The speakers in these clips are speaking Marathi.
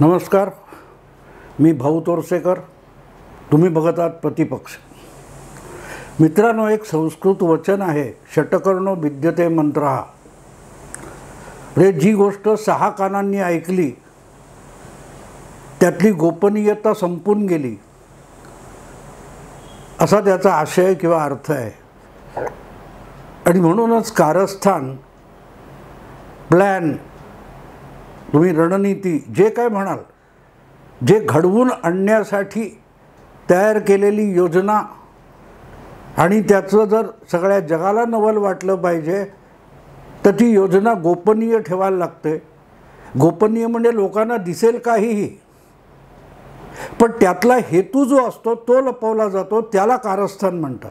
नमस्कार, मी भाऊ तोरसेकर. तुम्ही बघत आहात प्रतिपक्ष. मित्रांनो, एक संस्कृत वचन आहे, षटकर्णो विद्यते मंत्रः. रे जी गोष्ट 6 कानांनी ऐकली त्यातली गोपनीयता संपून गेली, असा त्याचा आशय किंवा अर्थ आहे. आणि म्हणूनच कारस्थान, प्लॅन, तुम्ही रणनीती जे काय म्हणाल, जे घडवून आणण्यासाठी तयार केलेली योजना, आणि त्याचं जर सगळ्या जगाला नवल वाटलं पाहिजे तर ती योजना गोपनीय ठेवायला लागते. गोपनीय म्हणजे लोकांना दिसेल काहीही, पण त्यातला हेतू जो असतो तो लपवला जातो, त्याला कारस्थान म्हणतात.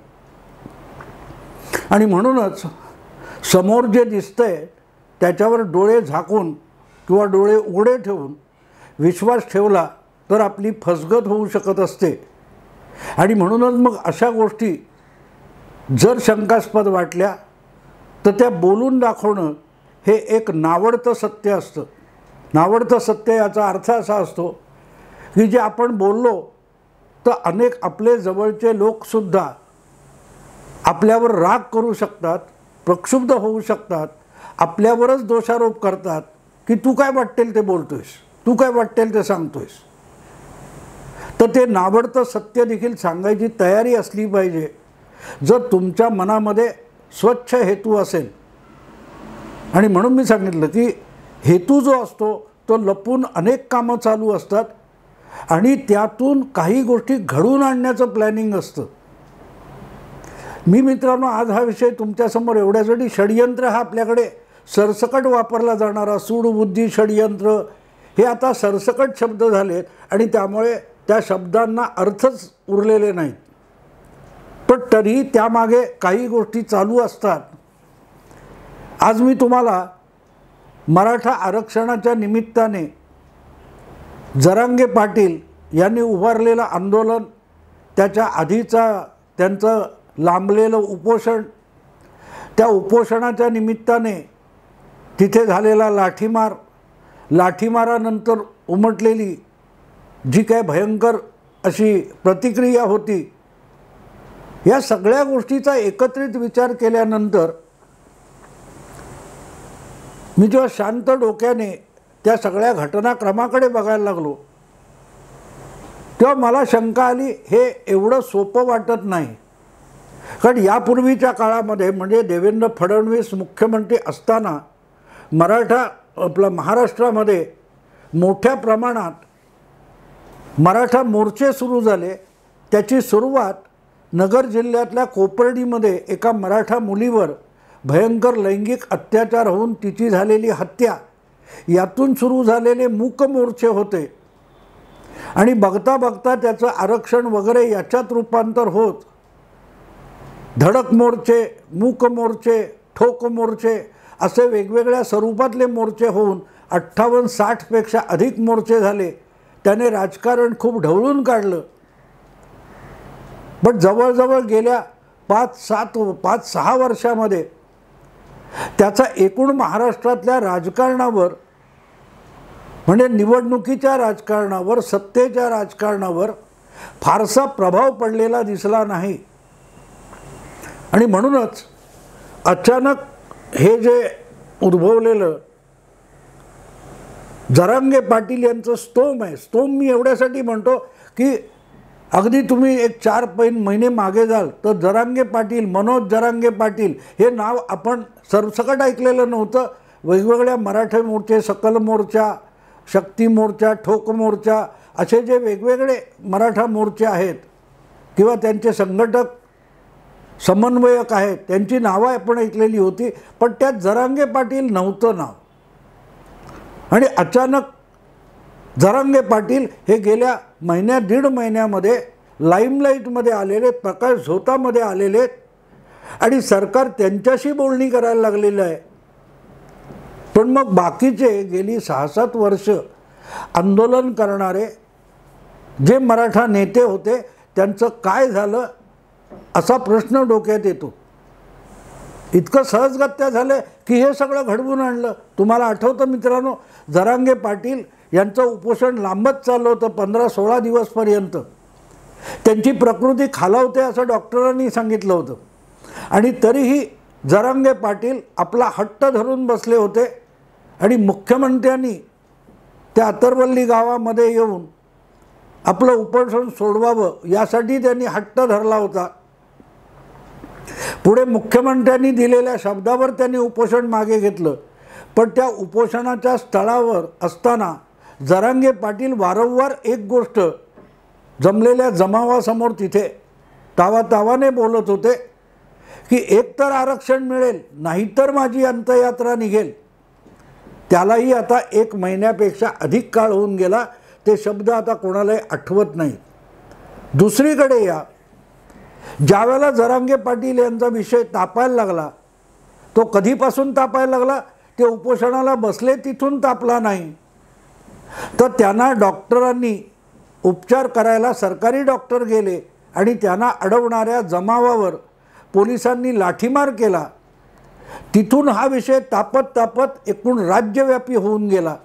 आणि म्हणूनच समोर जे दिसतंय त्याच्यावर डोळे झाकून किंवा डोळे उघडे ठेवून विश्वास ठेवला तर आपली फसगत होऊ शकत असते. आणि म्हणूनच मग अशा गोष्टी जर शंकास्पद वाटल्या तर त्या बोलून दाखवणं हे एक नावडतं सत्य असतं. नावडतं सत्य याचा अर्थ असा असतो की जे आपण बोललो तर अनेक आपले जवळचे लोकसुद्धा आपल्यावर राग करू शकतात, प्रक्षुब्ध होऊ शकतात, आपल्यावरच दोषारोप करतात की तू काय वाटेल ते बोलतोयस, तू काय वाटेल ते सांगतोयस. तर ते नावडतं सत्य देखील सांगायची तयारी असली पाहिजे. जर तुमच्या मनामध्ये स्वच्छ हेतू असेल, आणि म्हणून मी सांगितलं की हेतू जो असतो तो लपून अनेक कामं चालू असतात आणि त्यातून काही गोष्टी घडवून आणण्याचं प्लॅनिंग असतं. मी मित्रांनो आज हा विषय तुमच्यासमोर एवढ्यासाठी, षडयंत्र हा आपल्याकडे सरसकट वापरला जाणारा सूडबुद्धी, षडयंत्र हे आता सरसकट शब्द झालेत आणि त्यामुळे त्या शब्दांना अर्थच उरलेले नाहीत. पण तरी त्यामागे काही गोष्टी चालू असतात. आज मी तुम्हाला मराठा आरक्षणाच्या निमित्ताने जरांगे पाटील यांनी उभारलेलं आंदोलन, त्याच्या आधीचा त्यांचं लांबलेलं उपोषण, त्या उपोषणाच्या निमित्ताने तिथे झालेला लाठीमार, लाठीमारानंतर उमटलेली जी काय भयंकर अशी प्रतिक्रिया होती, या सगळ्या गोष्टीचा एकत्रित विचार केल्यानंतर मी जेव्हा शांत डोक्याने त्या सगळ्या घटनाक्रमाकडे बघायला लागलो तेव्हा मला शंका आली, हे एवढं सोपं वाटत नाही. कारण यापूर्वीच्या काळामध्ये म्हणजे देवेंद्र फडणवीस मुख्यमंत्री असताना महाराष्ट्रामध्ये मोठ्या प्रमाणात मराठा मोर्चे सुरू झाले. त्याची सुरुवात नगर जिल्ह्यातल्या कोपर्डीमध्ये एका मराठा मुलीवर भयंकर लैंगिक अत्याचार होऊन तिची झालेली हत्या, यातून सुरू झालेले मूक मोर्चे होते. आणि बघता बघता त्याचं आरक्षण वगैरे याच्यात रूपांतर होत धडक मोर्चे, मूक मोर्चे, ठोक मोर्चे असे वेगवेगळ्या स्वरूपातले मोर्चे होऊन 58-60 पेक्षा अधिक मोर्चे झाले. त्याने राजकारण खूप ढवळून काढलं. पण जवळजवळ गेल्या 5-6 वर्षामध्ये त्याचा एकूण महाराष्ट्रातल्या राजकारणावर, म्हणजे निवडणुकीच्या राजकारणावर, सत्तेच्या राजकारणावर फारसा प्रभाव पडलेला दिसला नाही. आणि म्हणूनच अचानक हे जे उद्भवलेलं जरांगे पाटील यांचं स्तोम आहे, स्तोम मी एवढ्यासाठी म्हणतो की अगदी तुम्ही एक 4 महिने मागे जाल तर जरांगे पाटील, मनोज जरांगे पाटील हे नाव आपण सरसकट ऐकलेलं नव्हतं. वेगवेगळ्या मराठा मोर्चे, सकल मोर्चा, शक्ती मोर्चा, ठोक मोर्चा असे जे वेगवेगळे मराठा मोर्चे आहेत किंवा त्यांचे संघटक, समन्वयक आहेत, त्यांची नावं आपण ऐकलेली होती, पण त्यात जरांगे पाटील नव्हतं नाव. आणि अचानक जरांगे पाटील हे गेल्या दीड महिन्यामध्ये लाईमलाईटमध्ये आलेले, प्रकाश झोतामध्ये आलेले, आणि सरकार त्यांच्याशी बोलणी करायला लागलेलं आहे. पण मग बाकीचे गेली 6-7 वर्ष आंदोलन करणारे जे मराठा नेते होते त्यांचं काय झालं असा प्रश्न डोक्यात येतो. इतकं सहजगत्या झालं की हे सगळं घडवून आणलं. तुम्हाला आठवतं मित्रांनो, जरांगे पाटील यांचं उपोषण लांबच चाललं होतं 15-16 दिवसपर्यंत. त्यांची प्रकृती खालावते असं डॉक्टरांनी सांगितलं होतं आणि तरीही जरांगे पाटील आपला हट्ट धरून बसले होते आणि मुख्यमंत्र्यांनी त्या अतरवल्ली गावामध्ये येऊन आपलं उपोषण सोडवावं यासाठी त्यांनी हट्ट धरला होता. पुढे मुख्यमंत्र्यांनी दिलेल्या शब्दावर त्यांनी उपोषण मागे घेतलं. पण त्या उपोषणाच्या स्थळावर असताना जरांगे पाटील वारंवार एक गोष्ट जमलेल्या जमावासमोर तिथे तावातावाने बोलत होते की एकतर आरक्षण मिळेल नाहीतर माझी अंत्ययात्रा निघेल. त्यालाही आता 1 महिन्यापेक्षा अधिक काळ होऊन गेला. ते शब्द आता कोणालाही आठवत नाही. दुसरीकडे या ज्यावेळेला जरांगे पाटील यांचा विषय तापायला लागला, तो कधीपासून तापायला लागला, ते उपोषणाला बसले तिथून तापला नाही, तर त्यांना डॉक्टरांनी उपचार करायला सरकारी डॉक्टर गेले आणि त्यांना अडवणाऱ्या जमावावर पोलिसांनी लाठीमार केला. तिथून हा विषय तापत तापत एकूण राज्यव्यापी होऊन गेला.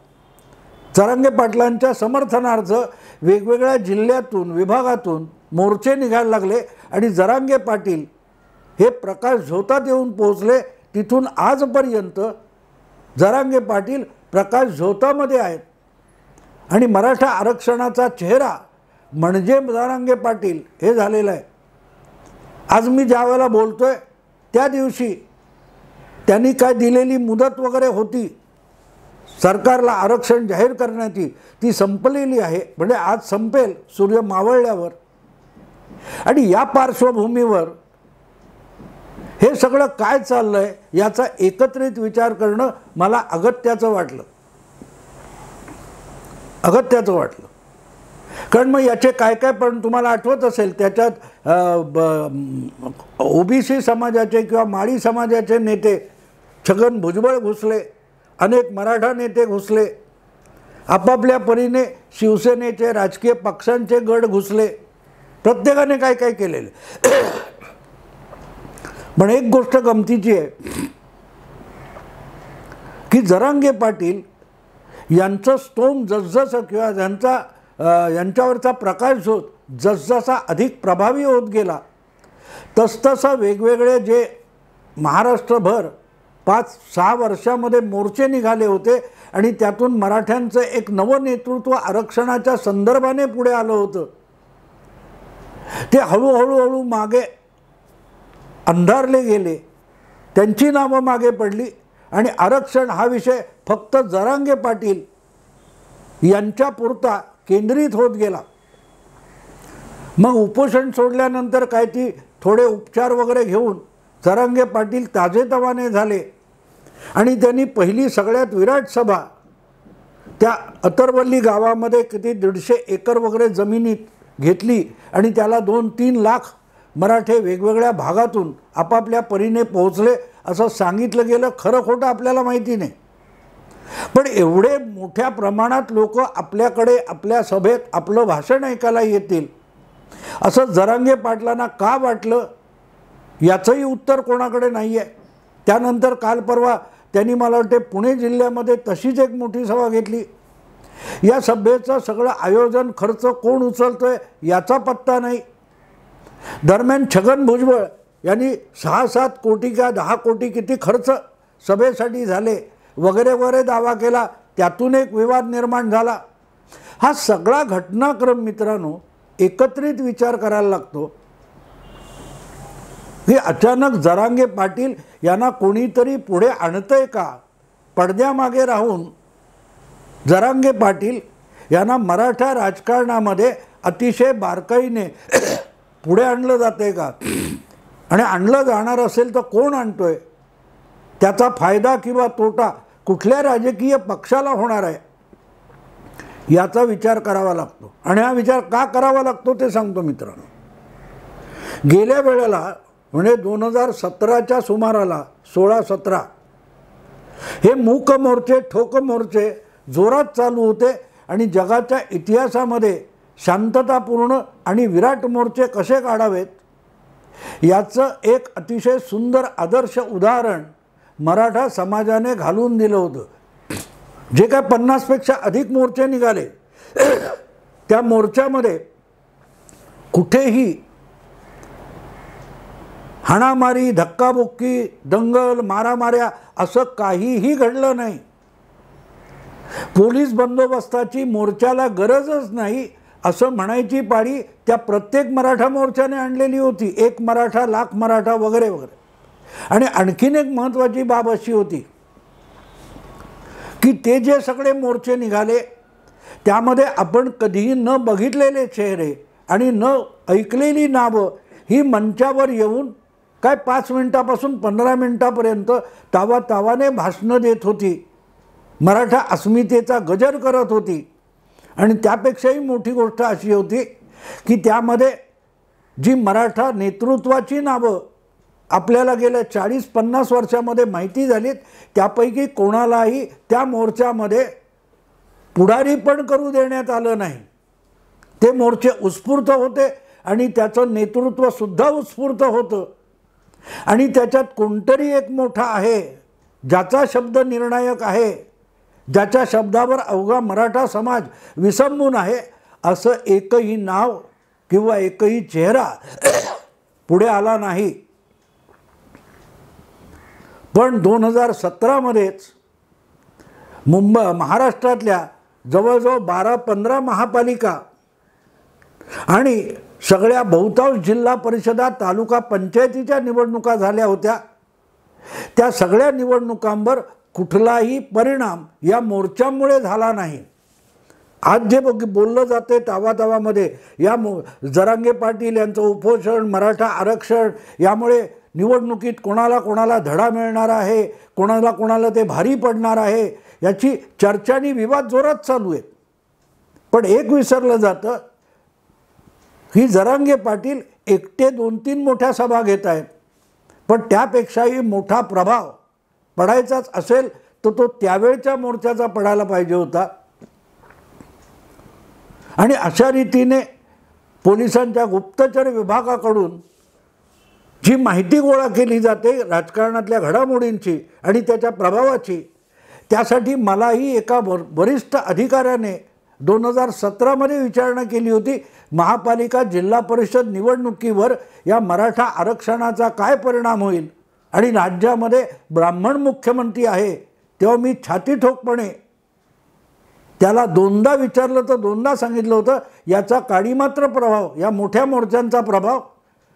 जरांगे पाटलांच्या समर्थनार्थ वेगवेगळ्या जिल्ह्यातून विभागातून मोर्चे निघायला लागले आणि जरांगे पाटील हे प्रकाश झोतात येऊन पोहोचले. तिथून आजपर्यंत जरांगे पाटील प्रकाश झोतामध्ये आहेत आणि मराठा आरक्षणाचा चेहरा म्हणजे जरांगे पाटील हे झालेलं आहे. आज मी ज्या वेळेला बोलतोय त्या दिवशी त्यांनी काय दिलेली मुदत वगैरे होती सरकारला आरक्षण जाहीर करण्याची, ती संपलेली आहे. म्हणजे आज संपेल सूर्य मावळल्यावर. आणि या पार्श्वभूमीवर हे सगळं काय चाललंय याचा एकत्रित विचार करणं मला अगत्याचं वाटलं. कारण मग याचे काय काय पण तुम्हाला आठवत असेल, त्याच्यात ओबीसी समाजाचे किंवा माळी समाजाचे नेते छगन भुजबळ घुसले, अनेक मराठा नेते घुसले, आपापल्या परीने शिवसेनेचे राजकीय पक्षांचे गट घुसले, प्रत्येकाने काय काय केलेले. पण एक गोष्ट गमतीची आहे की जरांगे पाटील यांचं स्तोम जसजसं किंवा यांच्यावरचा प्रकाश झोत जसजसा अधिक प्रभावी होत गेला तसतसं वेगवेगळे जे महाराष्ट्रभर 5-6 वर्षामध्ये मोर्चे निघाले होते आणि त्यातून मराठ्यांचं एक नवं नेतृत्व आरक्षणाच्या संदर्भाने पुढे आलं होतं, ते हळूहळू मागे अंधारले गेले. त्यांची नावं मागे पडली आणि आरक्षण हा विषय फक्त जरांगे पाटील यांच्यापुरता केंद्रित होत गेला. मग उपोषण सोडल्यानंतर काय ती थोडे उपचार वगैरे घेऊन जरांगे पाटील ताजेतवाने झाले आणि त्यांनी पहिली सगळ्यात विराट सभा त्या अतरवल्ली गावामध्ये किती 150 एकर वगैरे जमिनीत घेतली आणि त्याला 2-3 लाख मराठे वेगवेगळ्या भागातून आपापल्या परीने पोहोचले असं सांगितलं गेलं. खरं खोटं आपल्याला माहिती नाही, पण एवढे मोठ्या प्रमाणात लोक आपल्याकडे आपल्या सभेत आपलं भाषण ऐकायला येतील असं जरांगे पाटलांना का वाटलं याचंही उत्तर कोणाकडे नाही आहे. त्यानंतर काल परवा त्यांनी मला वाटते पुणे जिल्ह्यामध्ये तशीच एक मोठी सभा घेतली. या सभेचं सगळं आयोजन खर्च कोण उचलतोय याचा पत्ता नाही. दरम्यान छगन भुजबळ यांनी 6-7 कोटी का 10 कोटी किती खर्च सभेसाठी झाले वगैरे वगैरे दावा केला. त्यातून एक विवाद निर्माण झाला. हा सगळा घटनाक्रम मित्रांनो एकत्रित विचार करायला लागतो की अचानक जरांगे पाटील यांना कोणीतरी पुढे आणतंय का, पडद्यामागे राहून जरांगे पाटील यांना मराठा राजकारणामध्ये अतिशय बारकाईने पुढे आणलं जातंय का, आणि आणलं जाणार असेल तर कोण आणतोय, त्याचा फायदा किंवा तोटा कुठल्या राजकीय पक्षाला होणार आहे याचा विचार करावा लागतो. आणि हा विचार का करावा लागतो ते सांगतो मित्रांनो. गेल्या वेळेला म्हणजे 2017च्या सुमाराला 16-17 हे मूक मोर्चे ठोक मोर्चे जोरात चालू होते आणि जगाच्या इतिहासामध्ये शांततापूर्ण आणि विराट मोर्चे कसे काढावेत याचं एक अतिशय सुंदर आदर्श उदाहरण मराठा समाजाने घालून दिलं होतं. जे काय 50पेक्षा अधिक मोर्चे निघाले त्या मोर्चामध्ये कुठेही हाणामारी, धक्काबुक्की, दंगल, मारामाऱ्या असं काहीही घडलं नाही. पोलीस बंदोबस्ताची मोर्चाला गरजच नाही असं म्हणायची पाळी त्या प्रत्येक मराठा मोर्चाने आणलेली होती. एक मराठा लाख मराठा वगैरे वगैरे. आणि आणखीन एक महत्त्वाची बाब अशी होती की ते जे सगळे मोर्चे निघाले त्यामध्ये आपण कधीही न बघितलेले चेहरे आणि न ऐकलेली नावं ही मंचावर येऊन काय 5 मिनिटापासून 15 मिनिटापर्यंत तावातावाने भाषणं देत होती, मराठा अस्मितेचा गजर करत होती. आणि त्यापेक्षाही मोठी गोष्ट अशी होती की त्यामध्ये जी मराठा नेतृत्वाची नावं आपल्याला गेल्या 40-50 वर्षामध्ये माहिती झालीत त्यापैकी कोणालाही त्या मोर्चामध्ये पुढारी पण करू देण्यात आलं नाही. ते मोर्चे उत्स्फूर्त होते आणि त्याचं नेतृत्वसुद्धा उत्स्फूर्त होतं. आणि त्याच्यात कोणतरी एक मोठा आहे ज्याचा शब्द निर्णायक आहे, ज्याच्या शब्दावर अवघा मराठा समाज विसंबून आहे, असं एकही नाव किंवा एकही चेहरा पुढे आला नाही. पण 2017मध्येच महाराष्ट्रातल्या जवळजवळ 12-15 महापालिका आणि सगळ्या बहुतांश जिल्हा परिषदा, तालुका पंचायतीच्या निवडणुका झाल्या होत्या. त्या सगळ्या निवडणुकांवर कुठलाही परिणाम या मोर्चामुळे झाला नाही. आज जे बोललं जाते तावातावामध्ये या जरांगे पाटील यांचं उपोषण, मराठा आरक्षण यामुळे निवडणुकीत कोणाला कोणाला धडा मिळणार आहे, कोणाला कोणाला ते भारी पडणार आहे याची चर्चा आणि विवाद जोरात चालू आहेत. पण एक विसरलं जातं ही जरांगे पाटील एकटे 2-3 मोठ्या सभा घेत आहेत, पण त्यापेक्षाही मोठा प्रभाव पडायचाच असेल तर तो त्यावेळच्या मोर्चाचा पडायला पाहिजे होता. आणि अशा रीतीने पोलिसांच्या गुप्तचर विभागाकडून जी माहिती गोळा केली जाते राजकारणातल्या घडामोडींची आणि त्याच्या प्रभावाची, त्यासाठी मलाही एका वरिष्ठ अधिकाऱ्याने 2017मध्ये विचारणा केली होती. महापालिका जिल्हा परिषद निवडणुकीवर या मराठा आरक्षणाचा काय परिणाम होईल. आणि राज्यामध्ये ब्राह्मण मुख्यमंत्री आहे तेव्हा मी छाती ठोकपणे त्याला 2दा विचारलं तर 2दा सांगितलं होतं याचा काडीमात्र प्रभाव, या मोठ्या मोर्चांचा प्रभाव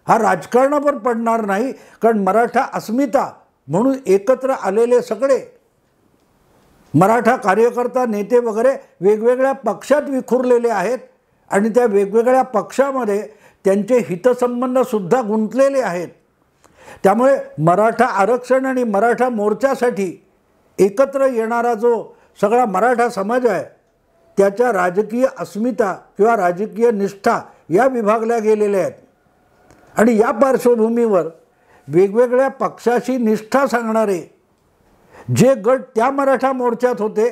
हा राजकारणावर पडणार नाही. कारण मराठा अस्मिता म्हणून एकत्र आलेले सगळे मराठा कार्यकर्ता, नेते वगैरे वेगवेगळ्या पक्षात विखुरलेले आहेत आणि त्या वेगवेगळ्या पक्षामध्ये त्यांचे हितसंबंधसुद्धा गुंतलेले आहेत. त्यामुळे मराठा आरक्षण आणि मराठा मोर्चासाठी एकत्र येणारा जो सगळा मराठा समाज आहे त्याच्या राजकीय अस्मिता किंवा राजकीय निष्ठा या विभागल्या गेलेल्या आहेत. आणि या पार्श्वभूमीवर वेगवेगळ्या पक्षाशी निष्ठा सांगणारे जे गट त्या मराठा मोर्चात होते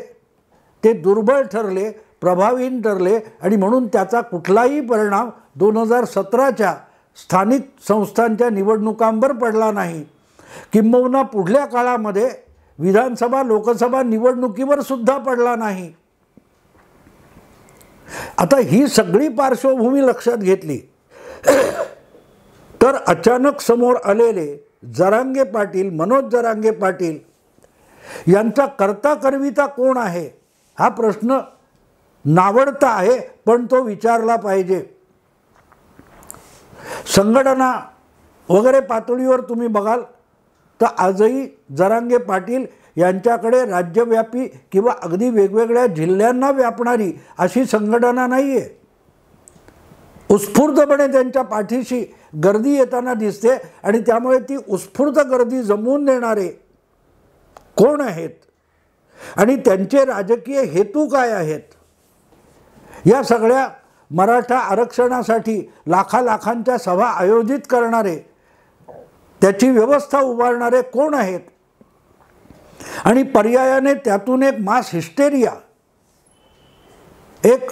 ते दुर्बळ ठरले, प्रभावहीन ठरले आणि म्हणून त्याचा कुठलाही परिणाम 2017च्या स्थानिक संस्थांच्या निवडणुकांवर पडला नाही. किंबहुना पुढल्या काळामध्ये विधानसभा, लोकसभा निवडणुकीवर सुद्धा पडला नाही. आता ही सगळी पार्श्वभूमी लक्षात घेतली तर अचानक समोर आलेले जरांगे पाटील, मनोज जरांगे पाटील यांचा करता करविता कोण आहे हा प्रश्न नावडता आहे, पण तो विचारला पाहिजे. संघटना वगैरे पातळीवर तुम्ही बघाल तर आजही जरांगे पाटील यांच्याकडे राज्यव्यापी किंवा अगदी वेगवेगळ्या जिल्ह्यांना व्यापणारी अशी संघटना नाही आहे. उत्स्फूर्तपणे त्यांच्या पाठीशी गर्दी येताना दिसते आणि त्यामुळे ती उत्स्फूर्त गर्दी जमवून देणारे कोण आहेत आणि त्यांचे राजकीय हेतू काय आहेत, या सगळ्या मराठा आरक्षणासाठी लाखांच्या सभा आयोजित करणारे, त्याची व्यवस्था उभारणारे कोण आहेत आणि पर्यायाने त्यातून एक मास हिस्टेरिया, एक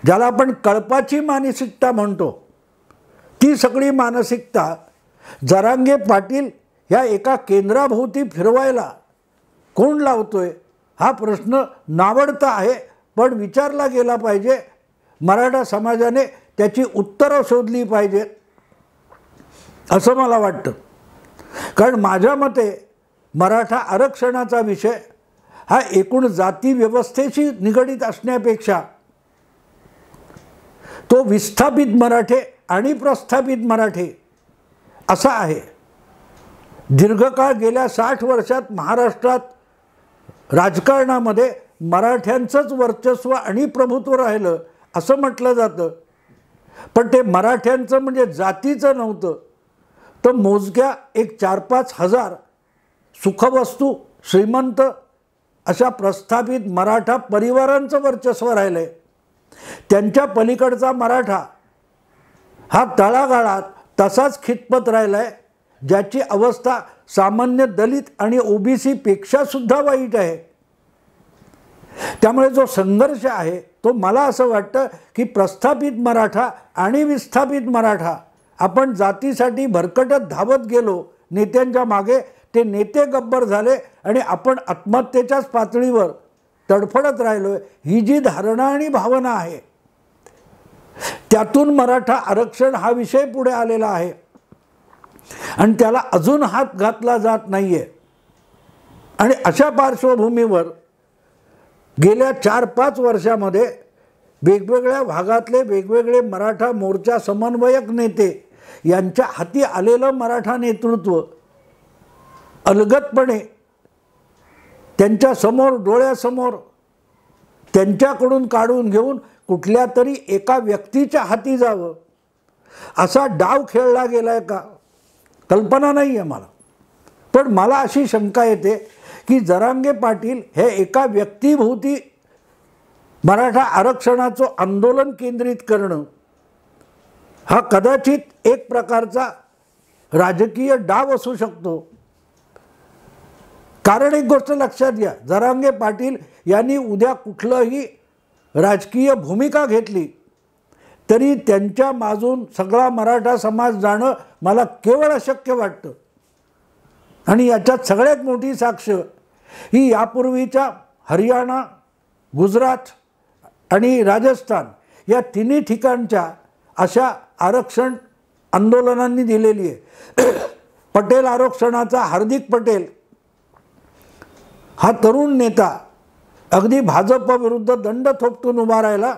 ज्याला आपण कळपाची मानसिकता म्हणतो, ती सगळी मानसिकता जरांगे पाटील ह्या एका केंद्राभोवती फिरवायला कोण लावतोय हा प्रश्न नावडता आहे, पण विचारला गेला पाहिजे. मराठा समाजाने त्याची उत्तरं शोधली पाहिजेत असं मला वाटतं. कारण माझ्या मते मराठा आरक्षणाचा विषय हा एकूण जाती व्यवस्थेशी निगडीत असण्यापेक्षा तो विस्थापित मराठे आणि प्रस्थापित मराठे असा आहे. दीर्घकाळ गेल्या 60 वर्षात महाराष्ट्रात राजकारणामध्ये मराठ्यांचंच वर्चस्व आणि प्रभुत्व राहिलं असं म्हटलं जातं. पण ते मराठ्यांचं म्हणजे जातीचं नव्हतं, तर मोजक्या एक 4-5 हजार सुखवस्तू श्रीमंत अशा प्रस्थापित मराठा परिवारांचं वर्चस्व राहिलं आहे. त्यांच्या पलीकडचा मराठा हा तळागाळात तसाच खितपत राहिला आहे, ज्याची अवस्था सामान्य दलित आणि ओबीसी पेक्षा सुद्धा वाईट आहे. त्यामुळे जो संघर्ष आहे तो मला असं वाटतं की प्रस्थापित मराठा आणि विस्थापित मराठा आपण जातीसाठी भरकटत धावत गेलो नेत्यांच्या मागे, ते नेते गब्बर झाले आणि आपण आत्महत्येच्याच पातळीवर तडफडत राहिलोय. ही जी धारणा आणि भावना आहे त्यातून मराठा आरक्षण हा विषय पुढे आलेला आहे आणि त्याला अजून हात घातला जात नाहीये. आणि अशा पार्श्वभूमीवर गेल्या 4-5 वर्षामध्ये वेगवेगळ्या भागातले वेगवेगळे मराठा मोर्चा समन्वयक नेते यांच्या हाती आलेलं मराठा नेतृत्व अलगदपणे त्यांच्या समोर डोळ्यासमोर त्यांच्याकडून काढून घेऊन कुठल्या तरी एका व्यक्तीच्या हाती जावं असा डाव खेळला गेलाय का कल्पना नाही आहे मला. पण मला अशी शंका येते की जरांगे पाटील हे एका व्यक्तीभोवती मराठा आरक्षणाचं आंदोलन केंद्रित करणं हा कदाचित एक प्रकारचा राजकीय डाव असू शकतो. कारण एक गोष्ट लक्षात घ्या, जरांगे पाटील यांनी उद्या कुठलंही राजकीय भूमिका घेतली तरी त्यांच्या माजून सगळा मराठा समाज जाणं मला केवळ अशक्य वाटतं. आणि याच्यात सगळ्यात मोठी साक्ष ही यापूर्वीच्या हरियाणा, गुजरात आणि राजस्थान या तिन्ही ठिकाणच्या अशा आरक्षण आंदोलनांनी दिलेली आहे. पटेल आरक्षणाचा हार्दिक पटेल हा तरुण नेता अगदी भाजप विरुद्ध दंड थोपटून उभा राहिला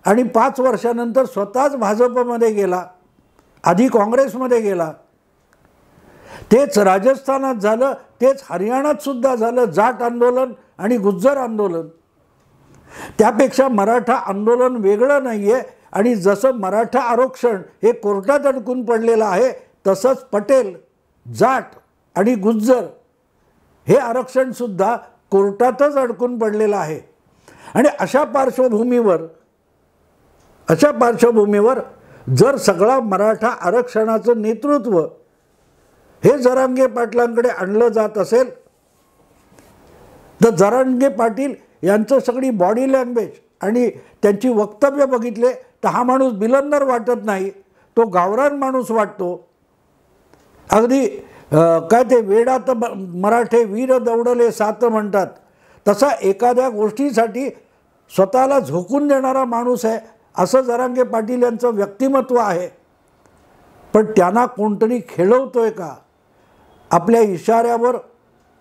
आणि 5 वर्षानंतर स्वतःच भाजपमध्ये गेला, आधी काँग्रेसमध्ये गेला. तेच राजस्थानात झालं, तेच हरियाणात सुद्धा झालं, जाट आंदोलन आणि गुज्जर आंदोलन. त्यापेक्षा मराठा आंदोलन वेगळं नाही आहे. आणि जसं मराठा आरक्षण हे कोर्टात अडकून पडलेलं आहे तसंच पटेल, जाट आणि गुज्जर हे आरक्षणसुद्धा कोर्टातच अडकून पडलेलं आहे. आणि अशा पार्श्वभूमीवर जर सगळा मराठा आरक्षणाचं नेतृत्व हे जरांगे पाटलांकडे आणलं जात असेल तर जरांगे पाटील यांचं सगळी बॉडी लँग्वेज आणि त्यांची वक्तव्य बघितले तर हा माणूस बिलंदर वाटत नाही, तो गावरान माणूस वाटतो. अगदी काय ते वेडात मराठे वीर दौडले सात म्हणतात तसा एखाद्या गोष्टीसाठी स्वतःला झोकून देणारा माणूस आहे असं जरांगे पाटील यांचं व्यक्तिमत्व आहे. पण त्यांना कोणतरी खेळवतोय का, आपल्या इशाऱ्यावर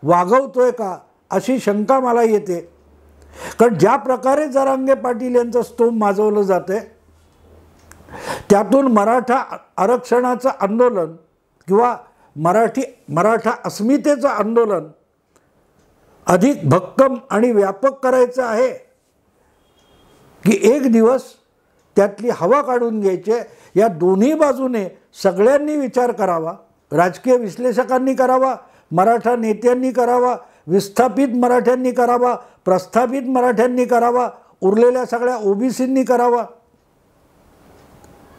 वागवतोय का अशी शंका मला येते. कारण ज्या प्रकारे जरांगे पाटील यांचं स्तोम माजवलं जाते त्यातून मराठा आरक्षणाचं आंदोलन किंवा मराठा अस्मितेचं आंदोलन अधिक भक्कम आणि व्यापक करायचं आहे की एक दिवस त्यातली हवा काढून घ्यायची. या दोन्ही बाजूने सगळ्यांनी विचार करावा, राजकीय विश्लेषकांनी करावा, मराठा नेत्यांनी करावा, विस्थापित मराठ्यांनी करावा, प्रस्थापित मराठ्यांनी करावा, उरलेल्या सगळ्या ओबीसींनी करावा.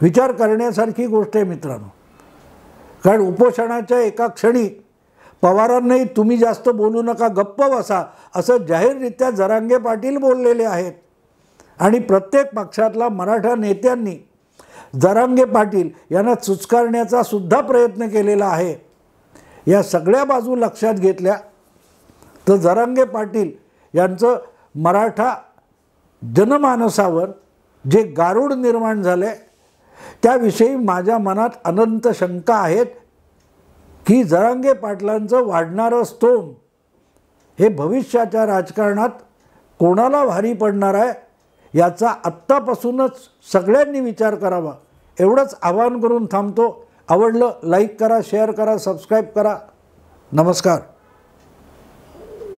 विचार करण्यासारखी गोष्ट आहे मित्रांनो. कारण उपोषणाच्या एका क्षणी पवारांनाही तुम्ही जास्त बोलू नका, गप्प बसा असं जाहीररित्या जरांगे पाटील बोललेले आहेत. आणि प्रत्येक पक्षातला मराठा नेत्यांनी जरांगे पाटील यांना चुचकारण्याचा सुद्धा प्रयत्न केलेला आहे. या सगळ्या बाजू लक्षात घेतल्या तर जरांगे पाटील यांचं मराठा जनमानसावर जे गारुड निर्माण झाले त्याविषयी माझ्या मनात अनंत शंका आहेत की जरांगे पाटलांचं वाढणारं स्तोम हे भविष्याच्या राजकारणात कोणाला भारी पडणार आहे याचा आत्तापासूनच सगळ्यांनी विचार करावा एवढंच आवाहन करून थांबतो. आवडलं लाईक करा, शेअर करा, सबस्क्राईब करा. नमस्कार.